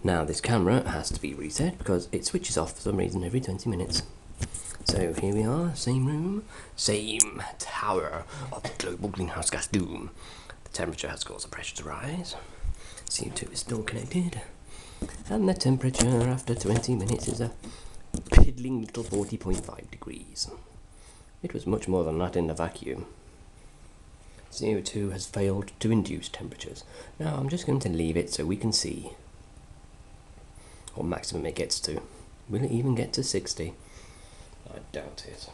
Now this camera has to be reset because it switches off for some reason every 20 minutes. So here we are, same room, same tower of the global greenhouse gas doom. The temperature has caused the pressure to rise. CO2 is still connected. And the temperature after 20 minutes is a piddling little 40.5 degrees. It was much more than that in the vacuum. CO2 has failed to induce temperatures. Now I'm just going to leave it so we can see what maximum it gets to. Will it even get to 60? I doubt it.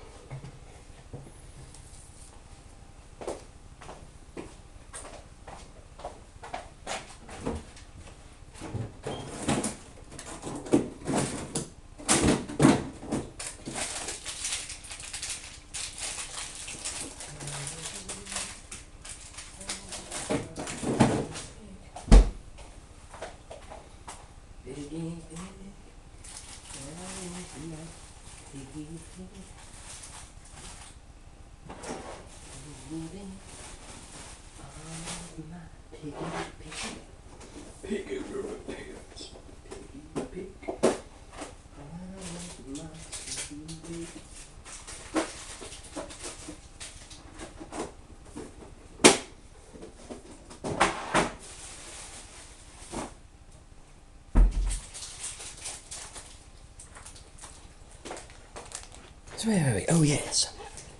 So where are we? Oh yes.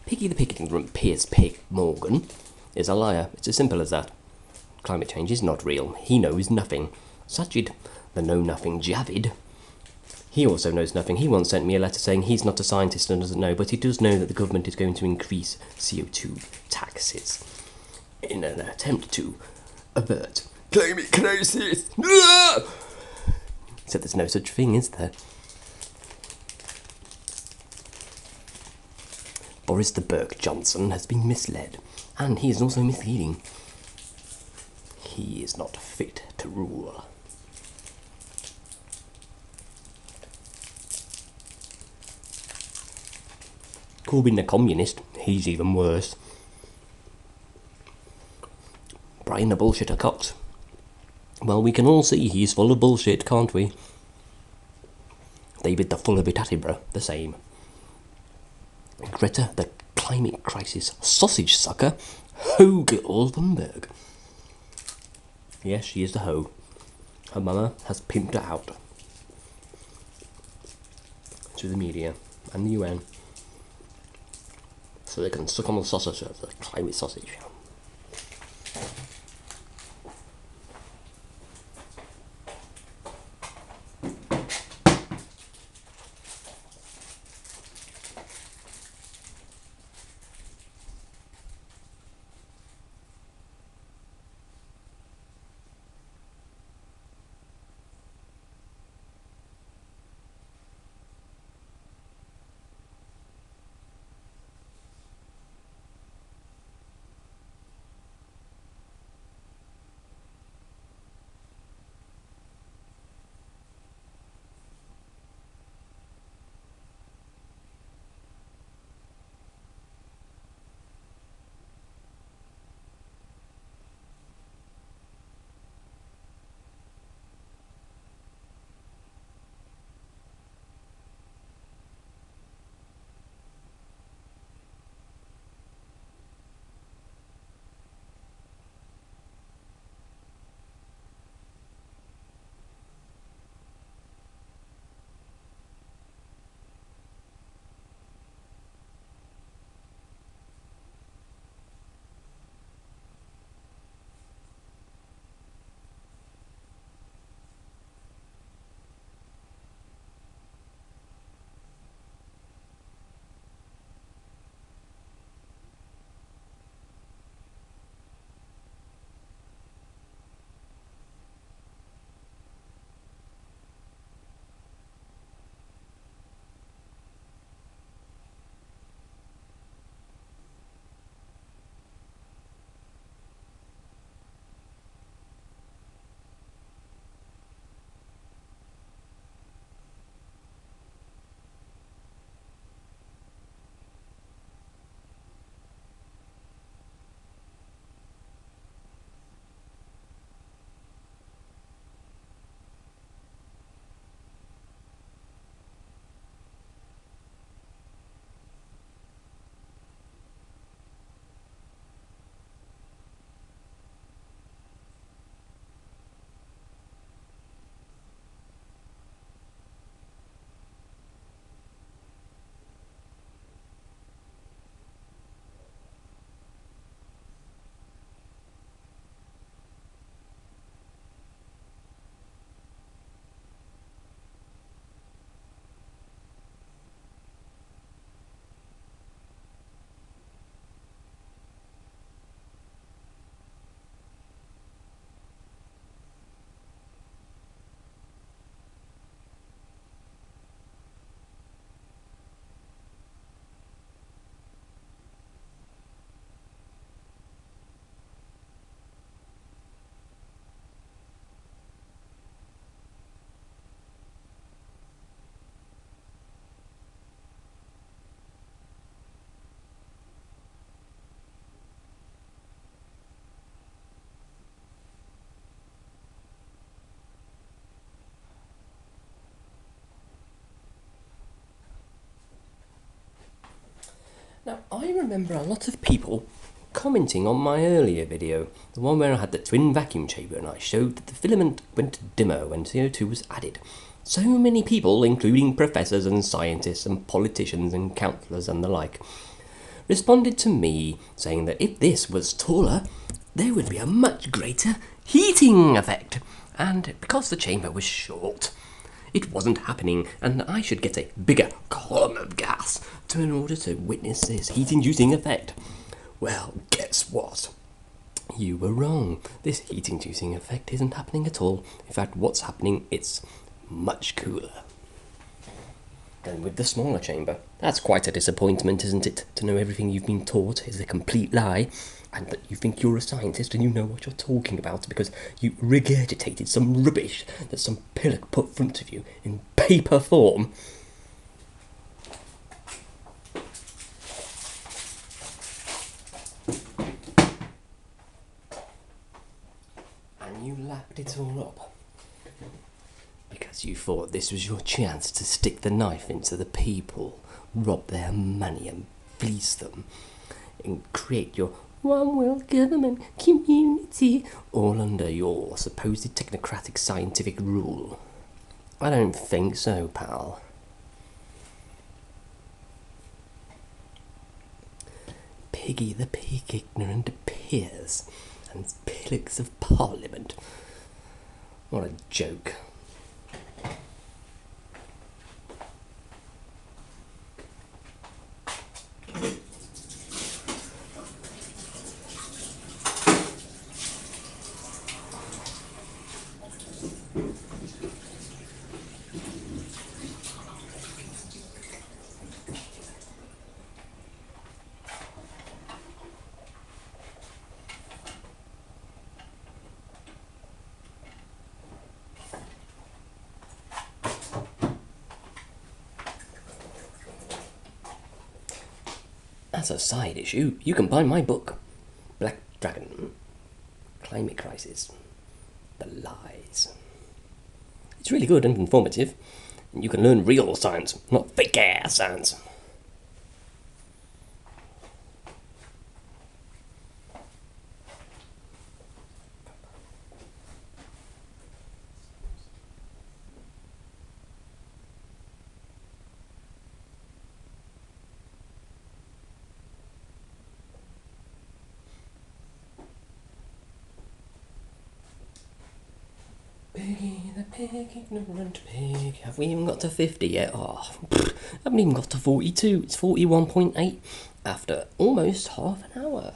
Piggy the Picketing from Piers Pig Morgan is a liar. It's as simple as that. Climate change is not real. He knows nothing. Sajid, the know-nothing Javid, he also knows nothing. He once sent me a letter saying he's not a scientist and doesn't know, but he does know that the government is going to increase CO2 taxes in an attempt to avert climate crisis. Except there's no such thing, is there? Boris the Burke Johnson has been misled, and he is also misleading. He is not fit to rule. Corbyn the communist, he's even worse. Brian the bullshitter Cox. Well, we can all see he's full of bullshit, can't we? David the full of it Attenborough, the same. Greta the climate crisis sausage sucker, Hoge Oldenburg. Yes, she is the hoe. Her mama has pimped her out to the media and the UN so they can suck on the sausage of the climate sausage. remember a lot of people commenting on my earlier video, the one where I had the twin vacuum chamber and I showed that the filament went dimmer when CO2 was added. So many people, including professors and scientists and politicians and councillors and the like, responded to me saying that if this was taller, there would be a much greater heating effect, and because the chamber was short, it wasn't happening, and I should get a bigger column of gas in order to witness this heat-inducing effect. Well, guess what? You were wrong. This heat-inducing effect isn't happening at all. In fact, what's happening, it's much cooler. And with the smaller chamber, that's quite a disappointment, isn't it? To know everything you've been taught is a complete lie, and that you think you're a scientist and you know what you're talking about because you regurgitated some rubbish that some pillock put in front of you in paper form. And you lapped it all up because you thought this was your chance to stick the knife into the people, rob their money and fleece them, and create your one world government community, all under your supposed technocratic scientific rule. I don't think so, pal. Piggy the pig ignorant peers and pillocks of parliament. What a joke. As a side issue, you can buy my book, Black Dragon, Climate Crisis, The Lies. It's really good and informative, and you can learn real science, not fake-ass science. Piggy the pig, ignorant pig. Have we even got to 50 yet? Oh, haven't even got to 42. It's 41.8 after almost half an hour.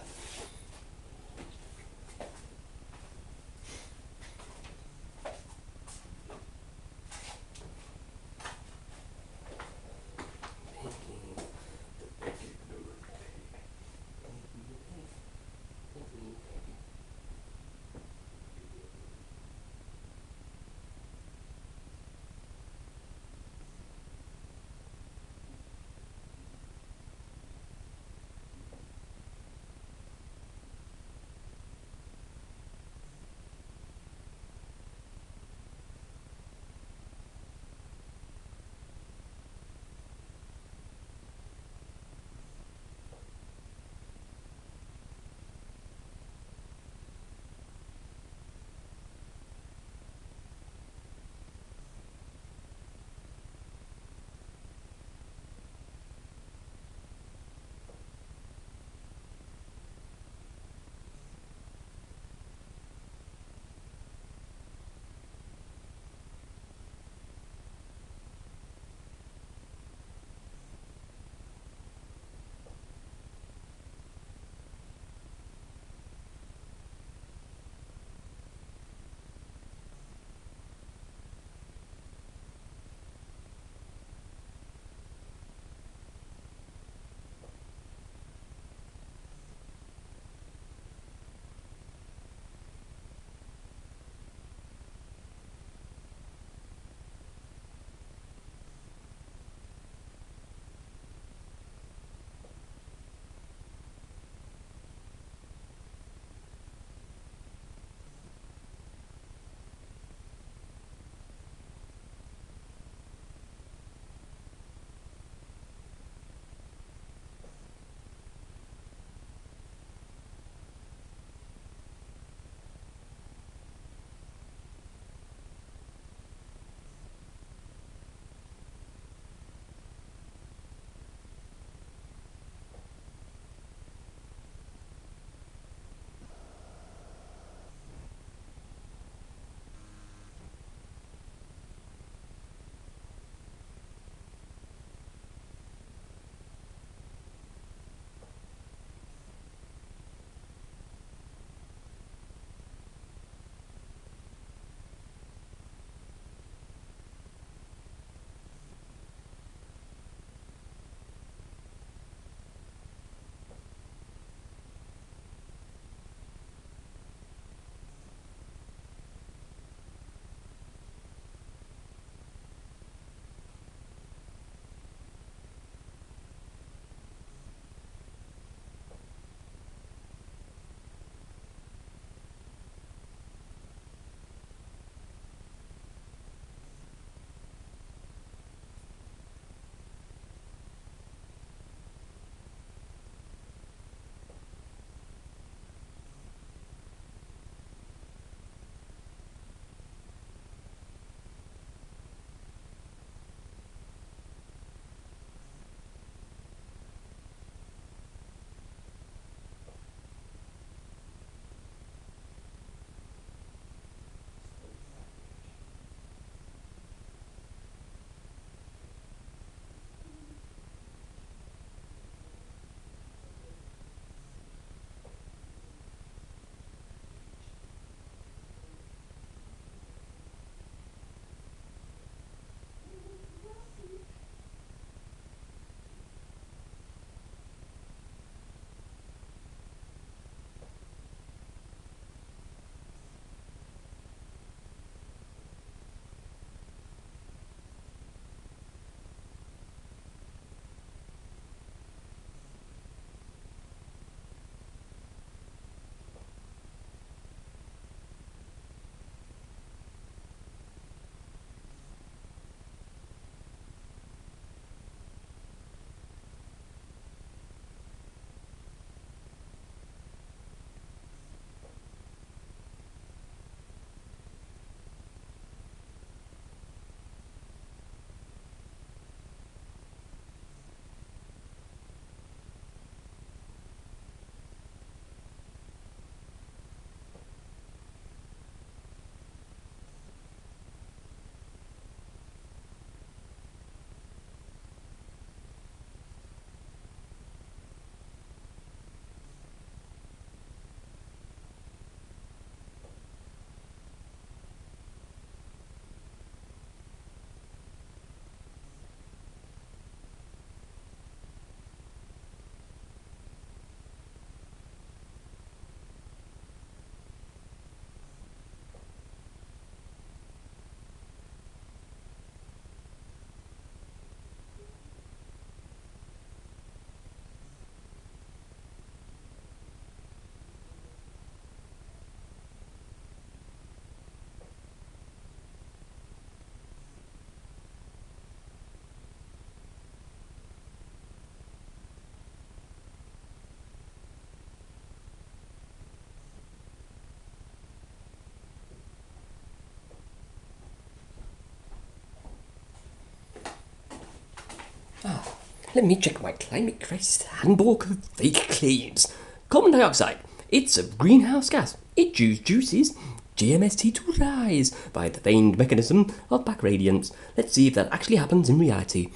Let me check my climate crisis handbook of fake claims. Carbon dioxide. It's a greenhouse gas. It juices GMST to rise by the feigned mechanism of back radiance. Let's see if that actually happens in reality.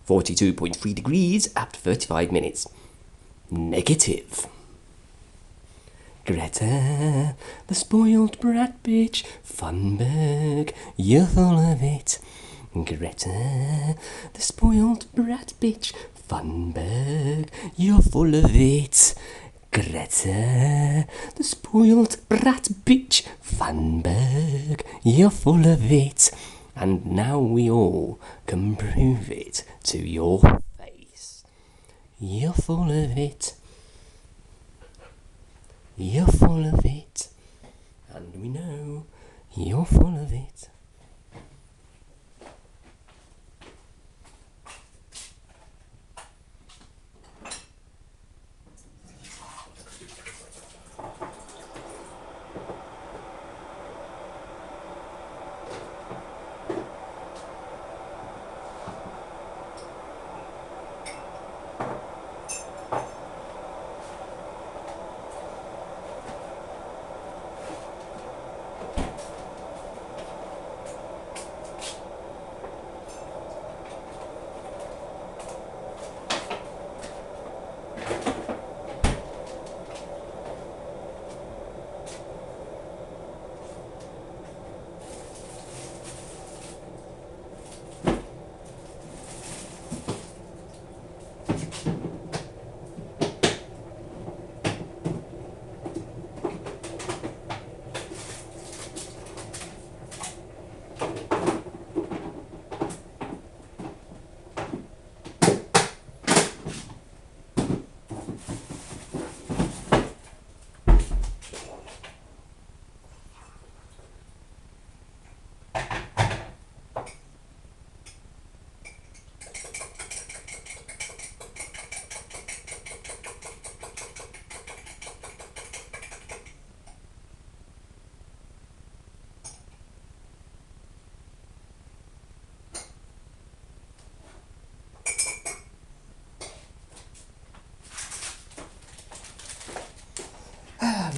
42.3 degrees after 35 minutes. Negative. Greta, the spoiled brat bitch, Thunberg, you're full of it. Greta, the spoiled brat bitch, Thunberg, you're full of it. Greta, the spoiled brat bitch, Thunberg, you're full of it. And now we all can prove it to your face. You're full of it. You're full of it. And we know you're full of it.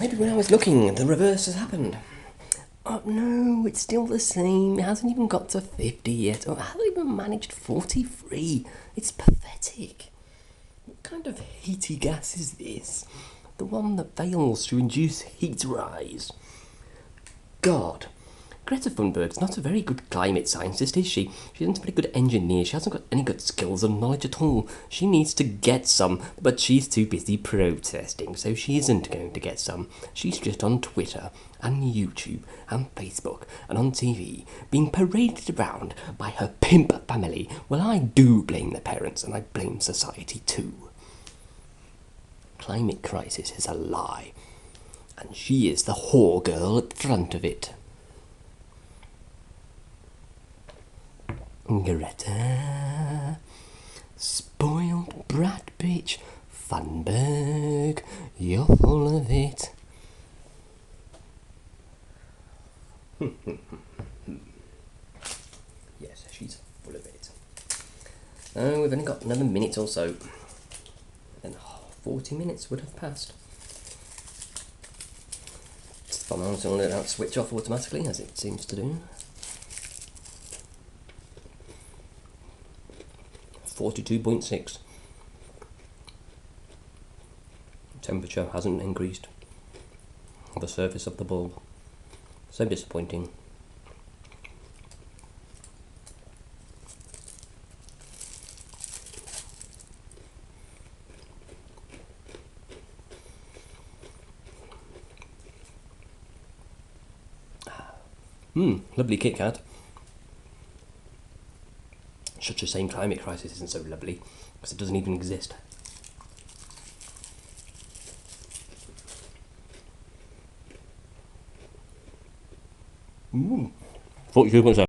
Maybe when I was looking, the reverse has happened. Oh no, it's still the same. It hasn't even got to 50 yet. Oh, I haven't even managed 43. It's pathetic. What kind of heaty gas is this? The one that fails to induce heat rise. God. Greta Thunberg's not a very good climate scientist, is she? She isn't a very good engineer. She hasn't got any good skills or knowledge at all. She needs to get some, but she's too busy protesting, so she isn't going to get some. She's just on Twitter and YouTube and Facebook and on TV, being paraded around by her pimp family. Well, I do blame the parents, and I blame society too. Climate crisis is a lie, and she is the whore girl at the front of it. Greta, spoiled brat bitch, Thunberg, you're full of it. Yes, she's full of it. Oh, we've only got another minute or so. Then 40 minutes would have passed. It's fun to let that switch off automatically, as it seems to do. 42.6. Temperature hasn't increased on the surface of the bulb. So disappointing. Lovely Kit Kat. Such a shame climate crisis isn't so lovely, because it doesn't even exist. 42.7.